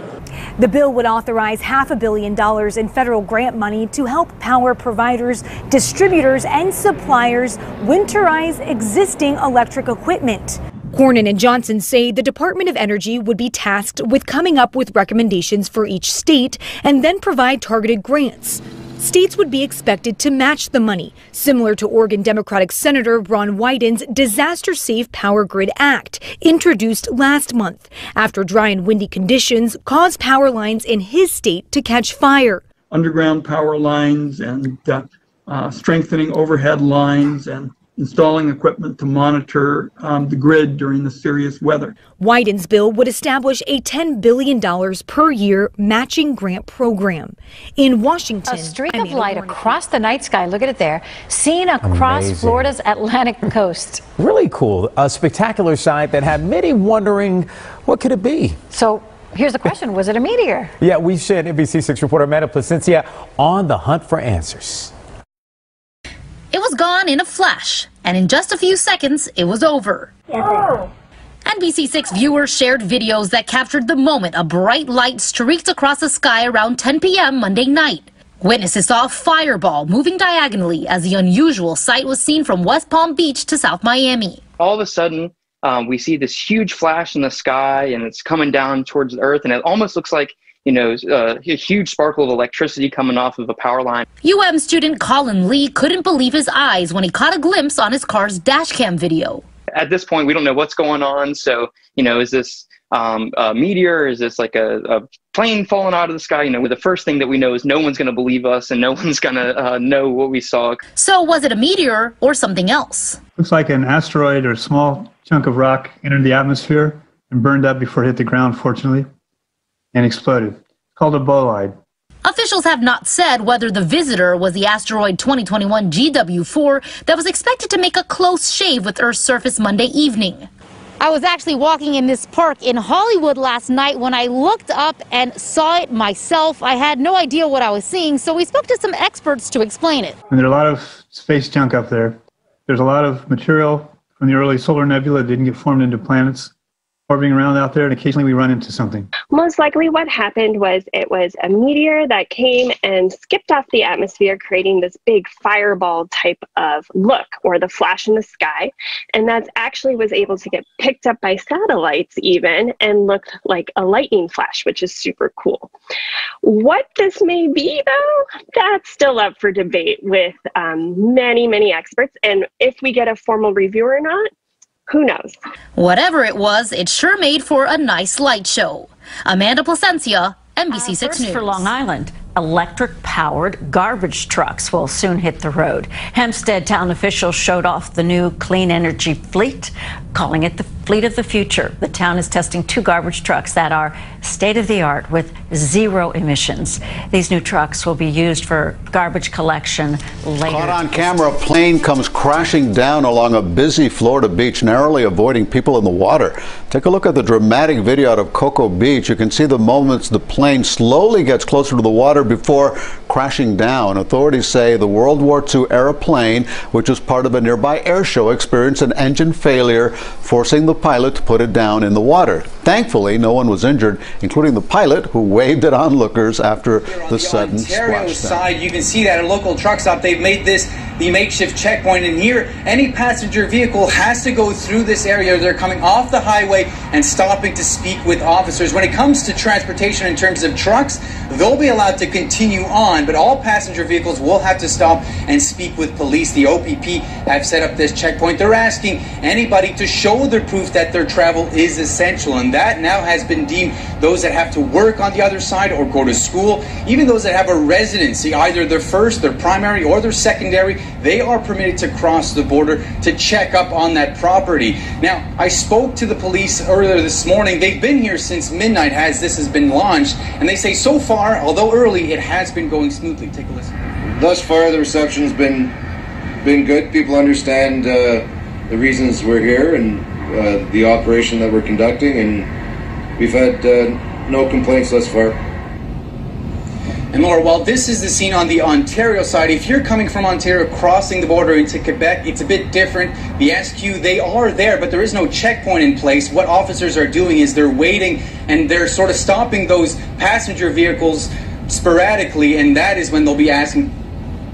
The bill would authorize $500 million in federal grant money to help power providers, distributors, and suppliers winterize existing electric equipment. Cornyn and Johnson say the Department of Energy would be tasked with coming up with recommendations for each state and then provide targeted grants. States would be expected to match the money, similar to Oregon Democratic Senator Ron Wyden's Disaster Safe Power Grid Act, introduced last month after dry and windy conditions caused power lines in his state to catch fire. Underground power lines and strengthening overhead lines and installing equipment to monitor the grid during the serious weather. Wyden's bill would establish a $10 billion per year matching grant program. In Washington, a streak of light across the night sky, look at it there, seen across Florida's Atlantic coast. Really cool. A spectacular sight that had many wondering, what could it be? So here's the question, was it a meteor? Yeah, we sent NBC6 reporter Amanda Placencia on the hunt for answers. It was gone in a flash, and in just a few seconds, it was over. NBC6 viewers shared videos that captured the moment a bright light streaked across the sky around 10 p.m. Monday night. Witnesses saw a fireball moving diagonally as the unusual sight was seen from West Palm Beach to South Miami. All of a sudden, we see this huge flash in the sky, and it's coming down towards the earth, and it almost looks like a huge sparkle of electricity coming off of a power line. UM student Colin Lee couldn't believe his eyes when he caught a glimpse on his car's dash cam video. At this point, we don't know what's going on. So, is this a meteor? Is this like a plane falling out of the sky? The first thing that we know is no one's going to believe us and no one's going to know what we saw. So was it a meteor or something else? Looks like an asteroid or a small chunk of rock entered the atmosphere and burned up before it hit the ground, fortunately, and exploded. It's called a bolide. Officials have not said whether the visitor was the asteroid 2021 GW4 that was expected to make a close shave with Earth's surface Monday evening. I was actually walking in this park in Hollywood last night when I looked up and saw it myself. I had no idea what I was seeing, so we spoke to some experts to explain it. And there's a lot of space junk up there. There's a lot of material from the early solar nebula that didn't get formed into planets. orbiting around out there, and occasionally we run into something. Most likely what happened was it was a meteor that came and skipped off the atmosphere, creating this big fireball type of look, or the flash in the sky. And that actually was able to get picked up by satellites even and looked like a lightning flash, which is super cool. What this may be, though, that's still up for debate with many experts. And if we get a formal review or not, who knows? Whatever it was, it sure made for a nice light show. Amanda Placencia, NBC6 News. For Long Island, electric-powered garbage trucks will soon hit the road. Hempstead town officials showed off the new clean energy fleet, calling it the fleet of the future. The town is testing 2 garbage trucks that are state-of-the-art with 0 emissions. These new trucks will be used for garbage collection later. Caught on camera, a plane comes crashing down along a busy Florida beach, narrowly avoiding people in the water. Take a look at the dramatic video out of Cocoa Beach. You can see the moments the plane slowly gets closer to the water before crashing down. Authorities say the World War II era plane, which was part of a nearby air show, experienced an engine failure, forcing the pilot to put it down in the water. Thankfully, no one was injured, including the pilot, who waved at onlookers after the sudden Ontario splashdown. side, you can see that at a local truck stop, they've made this the makeshift checkpoint, and here any passenger vehicle has to go through this area. They're coming off the highway and stopping to speak with officers. When it comes to transportation in terms of trucks, they'll be allowed to continue on, but all passenger vehicles will have to stop and speak with police. The OPP have set up this checkpoint. They're asking anybody to show their proof that their travel is essential, and that now has been deemed those that have to work on the other side or go to school, even those that have a residency, either their first, their primary, or their secondary, they are permitted to cross the border to check up on that property. Now, I spoke to the police earlier this morning. They've been here since midnight as this has been launched, and they say so far, although early, it has been going smoothly. Take a listen. Thus far, the reception's been good. People understand the reasons we're here and the operation that we're conducting, and we've had no complaints thus far. And Laura, while this is the scene on the Ontario side, if you're coming from Ontario crossing the border into Quebec, it's a bit different. The SQ, they are there, but there is no checkpoint in place. What officers are doing is they're waiting and they're sort of stopping those passenger vehicles sporadically, and that is when they'll be asking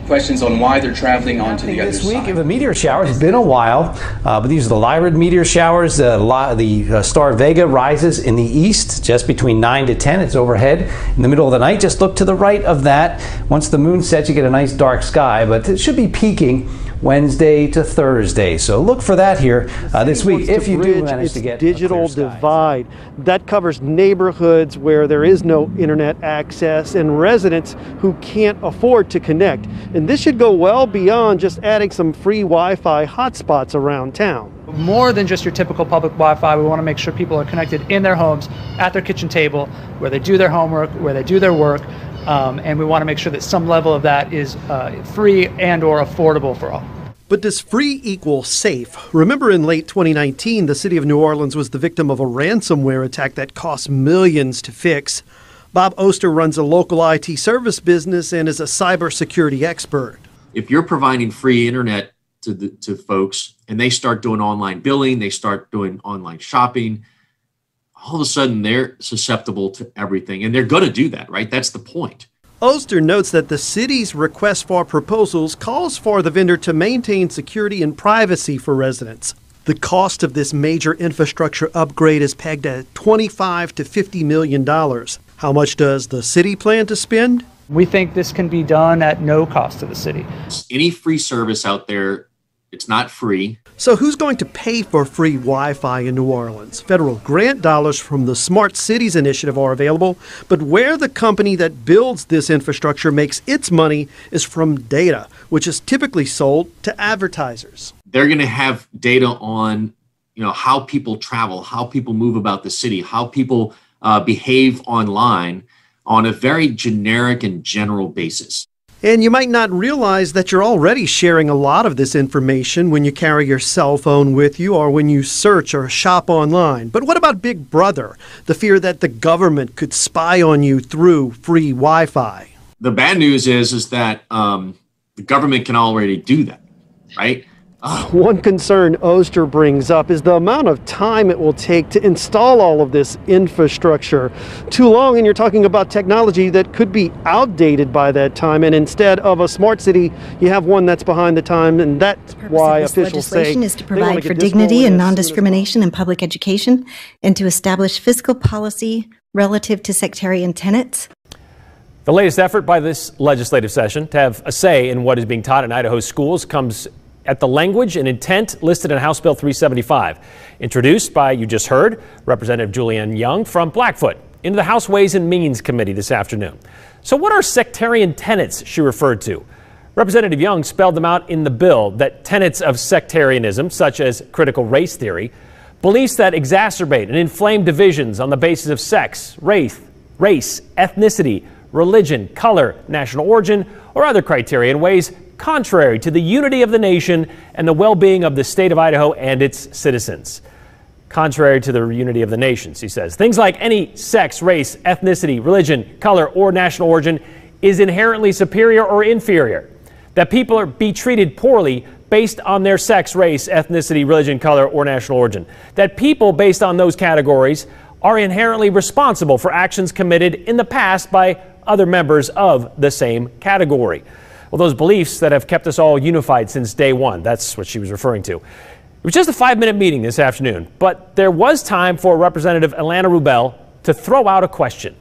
questions on why they're traveling onto the other side. This week of a meteor shower. It's been a while, but these are the Lyrid meteor showers. The star Vega rises in the east just between 9 to 10. It's overhead in the middle of the night. Just look to the right of that. Once the moon sets, you get a nice dark sky, but it should be peaking Wednesday to Thursday. So look for that here this week if you do manage to get digital divide. That covers neighborhoods where there is no internet access and residents who can't afford to connect. And this should go well beyond just adding some free Wi-Fi hotspots around town. More than just your typical public Wi-Fi, we want to make sure people are connected in their homes, at their kitchen table, where they do their homework, where they do their work. And we want to make sure that some level of that is free and or affordable for all. But does free equal safe? Remember in late 2019, the city of New Orleans was the victim of a ransomware attack that cost millions to fix. Bob Oster runs a local IT service business and is a cybersecurity expert. If you're providing free internet to folks and they start doing online billing, they start doing online shopping, all of a sudden they're susceptible to everything, and they're going to do that, right? That's the point. Oster notes that the city's request for proposals calls for the vendor to maintain security and privacy for residents. The cost of this major infrastructure upgrade is pegged at $25 to $50 million. How much does the city plan to spend? We think this can be done at no cost to the city. Any free service out there, it's not free. So who's going to pay for free Wi-Fi in New Orleans? Federal grant dollars from the Smart Cities Initiative are available, but where the company that builds this infrastructure makes its money is from data, which is typically sold to advertisers. They're going to have data on, how people travel, how people move about the city, how people behave online on a very generic and general basis. And you might not realize that you're already sharing a lot of this information when you carry your cell phone with you or when you search or shop online. But what about Big Brother? The fear that the government could spy on you through free Wi-Fi. The bad news is that the government can already do that, right? One concern Oster brings up is the amount of time it will take to install all of this infrastructure. Too long, and you're talking about technology that could be outdated by that time, and instead of a smart city, you have one that's behind the time, and that's why officials say legislation is to provide for dignity and non-discrimination in public education and to establish fiscal policy relative to sectarian tenets. The latest effort by this legislative session to have a say in what is being taught in Idaho's schools comes at the language and intent listed in House Bill 375, introduced by, you just heard, Representative Julianne Young from Blackfoot into the House Ways and Means Committee this afternoon. So what are sectarian tenets she referred to? Representative Young spelled them out in the bill, that tenets of sectarianism, such as critical race theory, beliefs that exacerbate and inflame divisions on the basis of sex, race, ethnicity, religion, color, national origin, or other criteria in ways contrary to the unity of the nation and the well-being of the state of Idaho and its citizens. Contrary to the unity of the nation, he says. Things like any sex, race, ethnicity, religion, color, or national origin is inherently superior or inferior. That people be treated poorly based on their sex, race, ethnicity, religion, color, or national origin. That people based on those categories are inherently responsible for actions committed in the past by other members of the same category. Well, those beliefs that have kept us all unified since day one, that's what she was referring to. It was just a 5-minute meeting this afternoon, but there was time for Representative Alana Rubel to throw out a question.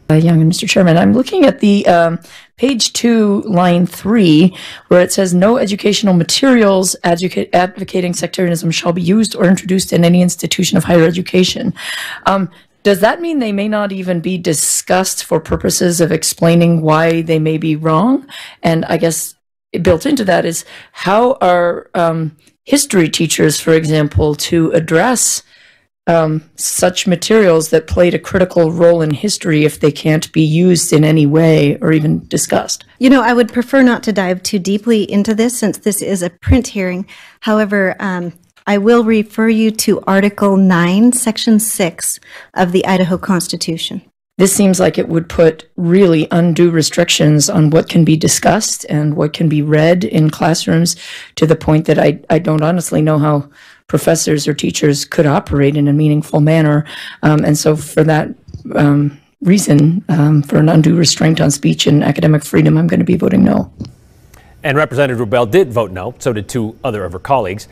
Young and Mr. Chairman, I'm looking at the page 2, line 3, where it says no educational materials advocating sectarianism shall be used or introduced in any institution of higher education. Does that mean they may not even be discussed for purposes of explaining why they may be wrong? And I guess built into that is how are history teachers, for example, to address such materials that played a critical role in history if they can't be used in any way or even discussed? You know, I would prefer not to dive too deeply into this since this is a print hearing. However, I will refer you to Article 9, Section 6 of the Idaho Constitution. This seems like it would put really undue restrictions on what can be discussed and what can be read in classrooms, to the point that I don't honestly know how professors or teachers could operate in a meaningful manner. And so for that reason, for an undue restraint on speech and academic freedom, I'm going to be voting no. And Representative Rubel did vote no, so did 2 other of her colleagues.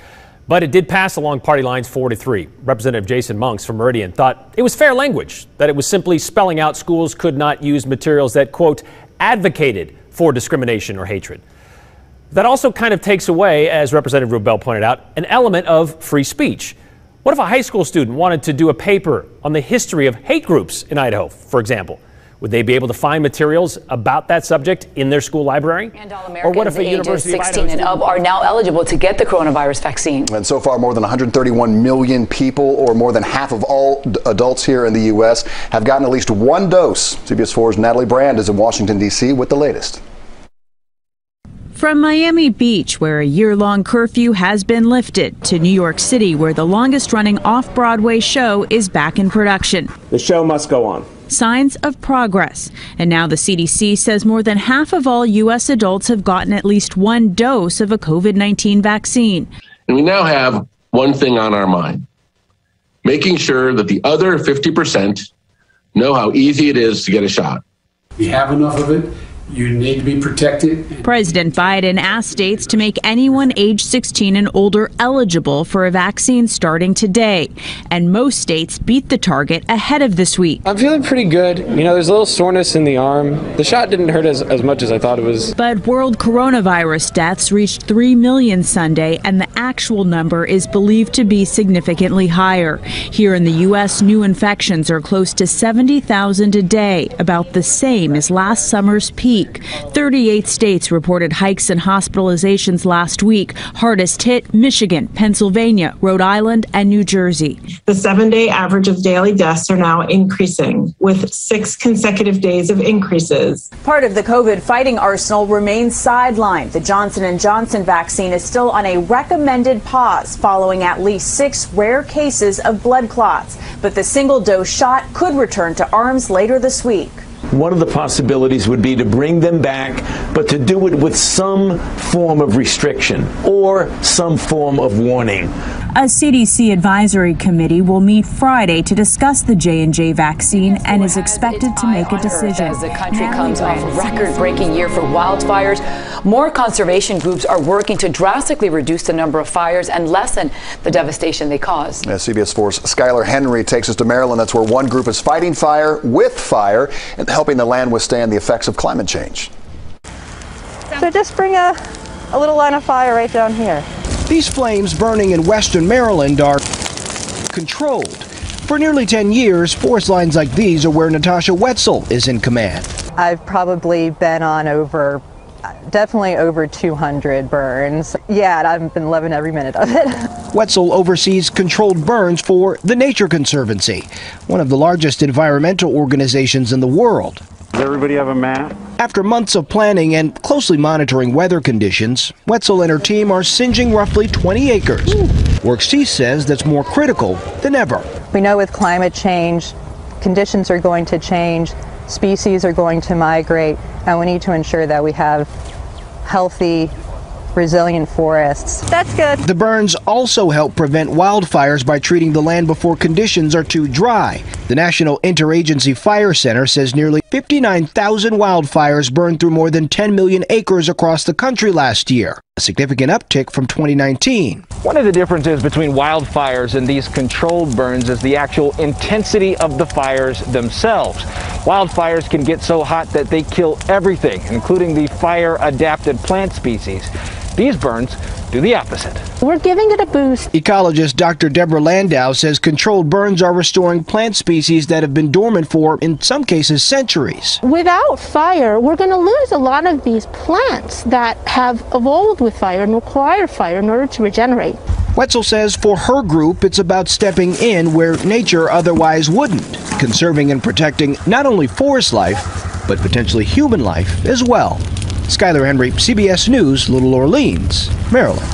But it did pass along party lines 4-3. Representative Jason Monks from Meridian thought it was fair language, that it was simply spelling out schools could not use materials that, quote, advocated for discrimination or hatred. That also kind of takes away, as Representative Rubel pointed out, an element of free speech. What if a high school student wanted to do a paper on the history of hate groups in Idaho, for example? Would they be able to find materials about that subject in their school library? And all Americans ages 16 and up are now eligible to get the coronavirus vaccine. And so far, more than 131 million people, or more than half of all adults here in the U.S., have gotten at least 1 dose. CBS 4's Natalie Brand is in Washington, D.C. with the latest. From Miami Beach, where a year-long curfew has been lifted, to New York City, where the longest-running off-Broadway show is back in production. The show must go on. Signs of progress. And now the CDC says more than half of all U.S. adults have gotten at least 1 dose of a COVID-19 vaccine. And we now have one thing on our mind: making sure that the other 50% know how easy it is to get a shot. We have enough of it. You need to be protected. President Biden asked states to make anyone age 16 and older eligible for a vaccine starting today. And most states beat the target ahead of this week. I'm feeling pretty good. You know, there's a little soreness in the arm. The shot didn't hurt as much as I thought it was. But world coronavirus deaths reached 3 million Sunday, and the actual number is believed to be significantly higher. Here in the U.S., new infections are close to 70,000 a day, about the same as last summer's peak. 38 states reported hikes in hospitalizations last week. Hardest hit Michigan, Pennsylvania, Rhode Island, and New Jersey. The 7-day average of daily deaths are now increasing, with 6 consecutive days of increases. Part of the COVID fighting arsenal remains sidelined. The Johnson & Johnson vaccine is still on a recommended pause following at least 6 rare cases of blood clots. But the single-dose shot could return to arms later this week. One of the possibilities would be to bring them back, but to do it with some form of restriction or some form of warning. A CDC advisory committee will meet Friday to discuss the J&J vaccine and is expected to make a decision. As the country comes off a record-breaking year for wildfires, more conservation groups are working to drastically reduce the number of fires and lessen the devastation they cause. Yeah, CBS 4's Skylar Henry takes us to Maryland. That's where one group is fighting fire with fire and helping the land withstand the effects of climate change. So just bring a little line of fire right down here. These flames burning in western Maryland are controlled. For nearly 10 years, forest lines like these are where Natasha Wetzel is in command. I've probably been on definitely over 200 burns. Yeah, and I've been loving every minute of it. Wetzel oversees controlled burns for the Nature Conservancy, one of the largest environmental organizations in the world. Does everybody have a map? After months of planning and closely monitoring weather conditions, Wetzel and her team are singeing roughly 20 acres. Work she says that's more critical than ever. We know with climate change, conditions are going to change, species are going to migrate, and we need to ensure that we have healthy, resilient forests. That's good. The burns also help prevent wildfires by treating the land before conditions are too dry. The National Interagency Fire Center says nearly 59,000 wildfires burned through more than 10 million acres across the country last year, a significant uptick from 2019. One of the differences between wildfires and these controlled burns is the actual intensity of the fires themselves. Wildfires can get so hot that they kill everything, including the fire-adapted plant species. These burns do the opposite. We're giving it a boost. Ecologist Dr. Deborah Landau says controlled burns are restoring plant species that have been dormant for, in some cases, centuries. Without fire, we're going to lose a lot of these plants that have evolved with fire and require fire in order to regenerate. Wetzel says for her group, it's about stepping in where nature otherwise wouldn't, conserving and protecting not only forest life, but potentially human life as well. Skylar Henry, CBS News, Little Orleans, Maryland.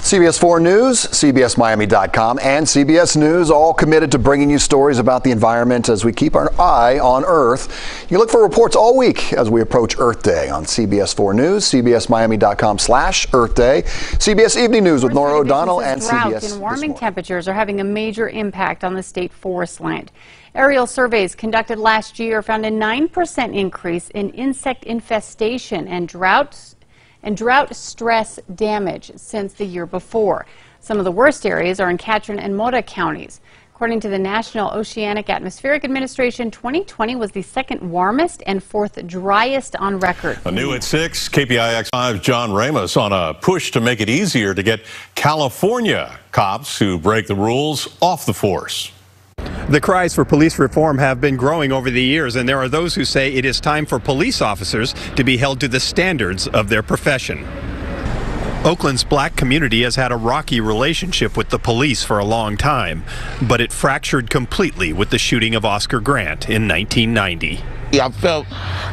CBS 4 News, CBSMiami.com, and CBS News all committed to bringing you stories about the environment as we keep our eye on Earth. You look for reports all week as we approach Earth Day on CBS 4 News, CBSMiami.com/Earth Day, CBS Evening News with Nora O'Donnell, and CBS and warming temperatures are having a major impact on the state forest land. Aerial surveys conducted last year found a 9% increase in insect infestation and drought stress damage since the year before. Some of the worst areas are in Catron and Mota counties. According to the National Oceanic Atmospheric Administration, 2020 was the second warmest and fourth driest on record. A new at 6, KPIX5's John Ramos on a push to make it easier to get California cops who break the rules off the force. The cries for police reform have been growing over the years, and there are those who say it is time for police officers to be held to the standards of their profession. Oakland's black community has had a rocky relationship with the police for a long time, but it fractured completely with the shooting of Oscar Grant in 1990. I felt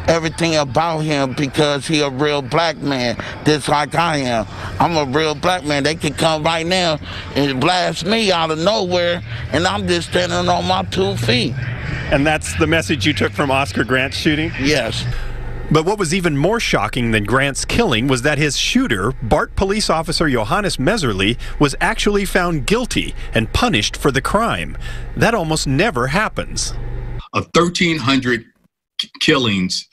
everything about him because he a real black man, just like I am. I'm a real black man. They could come right now and blast me out of nowhere, and I'm just standing on my 2 feet. And that's the message you took from Oscar Grant's shooting? Yes. But what was even more shocking than Grant's killing was that his shooter, BART police officer Johannes Meserly, was actually found guilty and punished for the crime. That almost never happens. Of 1,300 killings,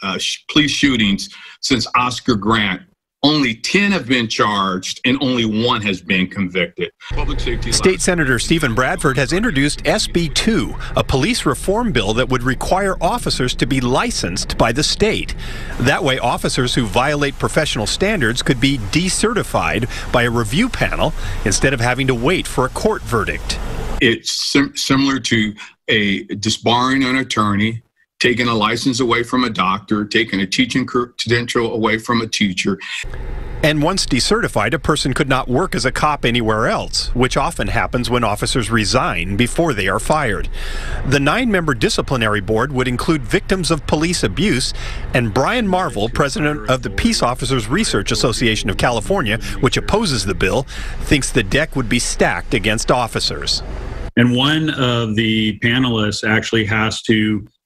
police shootings since Oscar Grant, only 10 have been charged and only 1 has been convicted. Public safety. State Senator Stephen Bradford has introduced SB 2, a police reform bill that would require officers to be licensed by the state. That way, officers who violate professional standards could be decertified by a review panel instead of having to wait for a court verdict. It's similar to disbarring an attorney, taking a license away from a doctor, taking a teaching credential away from a teacher. And once decertified, a person could not work as a cop anywhere else, which often happens when officers resign before they are fired. The 9-member disciplinary board would include victims of police abuse, and Brian Marvel, president of the Peace Officers Research Association of California, which opposes the bill, thinks the deck would be stacked against officers. And one of the panelists actually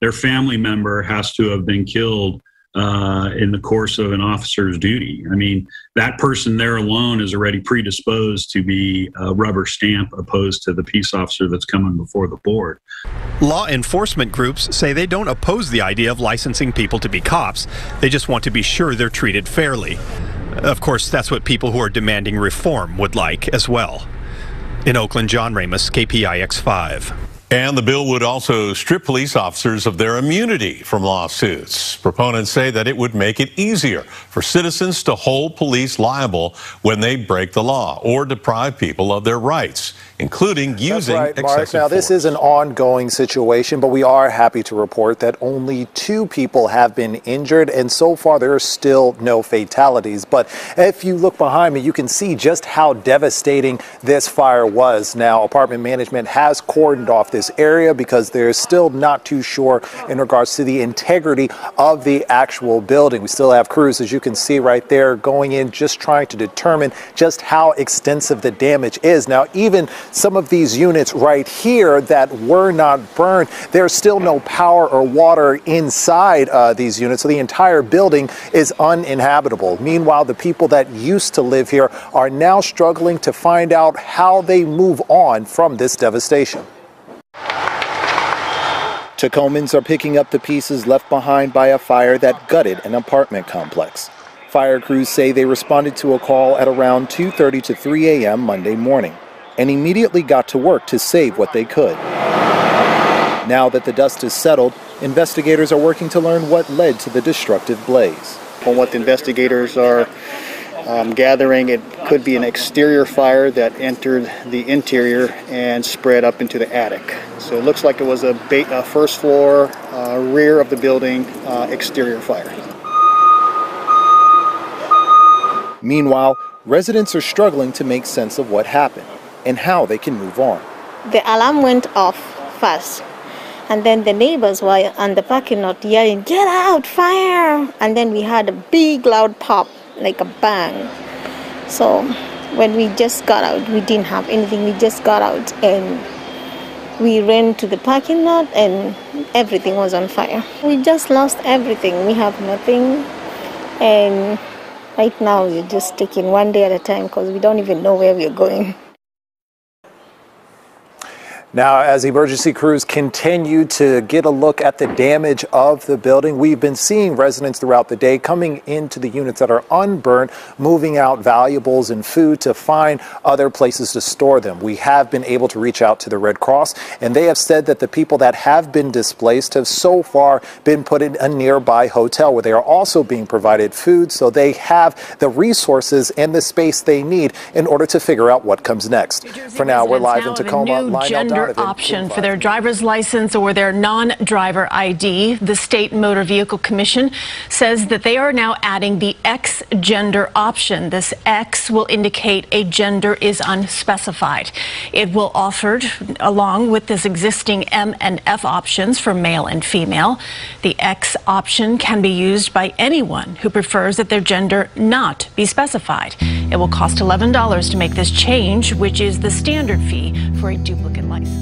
their family member has to have been killed in the course of an officer's duty. I mean, that person there alone is already predisposed to be a rubber stamp opposed to the peace officer that's coming before the board. Law enforcement groups say they don't oppose the idea of licensing people to be cops. They just want to be sure they're treated fairly. Of course, that's what people who are demanding reform would like as well. In Oakland, John Ramos, KPIX5. And the bill would also strip police officers of their immunity from lawsuits. Proponents say that it would make it easier for citizens to hold police liable when they break the law or deprive people of their rights, including using excessive force. Now, this is an ongoing situation, but we are happy to report that only 2 people have been injured, and so far there are still no fatalities. But if you look behind me, you can see just how devastating this fire was. Now, apartment management has cordoned off this area because they're still not too sure in regards to the integrity of the actual building. We still have crews, as you can see right there, going in just trying to determine just how extensive the damage is. Now, even some of these units right here that were not burned, there's still no power or water inside these units, so the entire building is uninhabitable. Meanwhile, the people that used to live here are now struggling to find out how they move on from this devastation. Tacombans are picking up the pieces left behind by a fire that gutted an apartment complex. Fire crews say they responded to a call at around 2:30 to 3 a.m. Monday morning and immediately got to work to save what they could. Now that the dust is settled, investigators are working to learn what led to the destructive blaze. From what the investigators are gathering, it could be an exterior fire that entered the interior and spread up into the attic. So it looks like it was a first floor, rear of the building, exterior fire. Meanwhile, residents are struggling to make sense of what happened and how they can move on. The alarm went off first, and then the neighbors were on the parking lot yelling, "Get out, fire!" And then we had a big loud pop, like a bang. So when we just got out, we didn't have anything. We just got out and we ran to the parking lot and everything was on fire. We just lost everything. We have nothing, and right now we're just taking one day at a time because we don't even know where we're going. Now, as emergency crews continue to get a look at the damage of the building, we've been seeing residents throughout the day coming into the units that are unburned, moving out valuables and food to find other places to store them. We have been able to reach out to the Red Cross, and they have said that the people that have been displaced have so far been put in a nearby hotel where they are also being provided food, so they have the resources and the space they need in order to figure out what comes next. For now, we're live in Tacoma. Option for their driver's license or their non-driver ID. The State Motor Vehicle Commission says that they are now adding the X gender option. This X will indicate a gender is unspecified. It will offered along with this existing M and F options for male and female. The X option can be used by anyone who prefers that their gender not be specified. It will cost $11 to make this change, which is the standard fee for a duplicate license.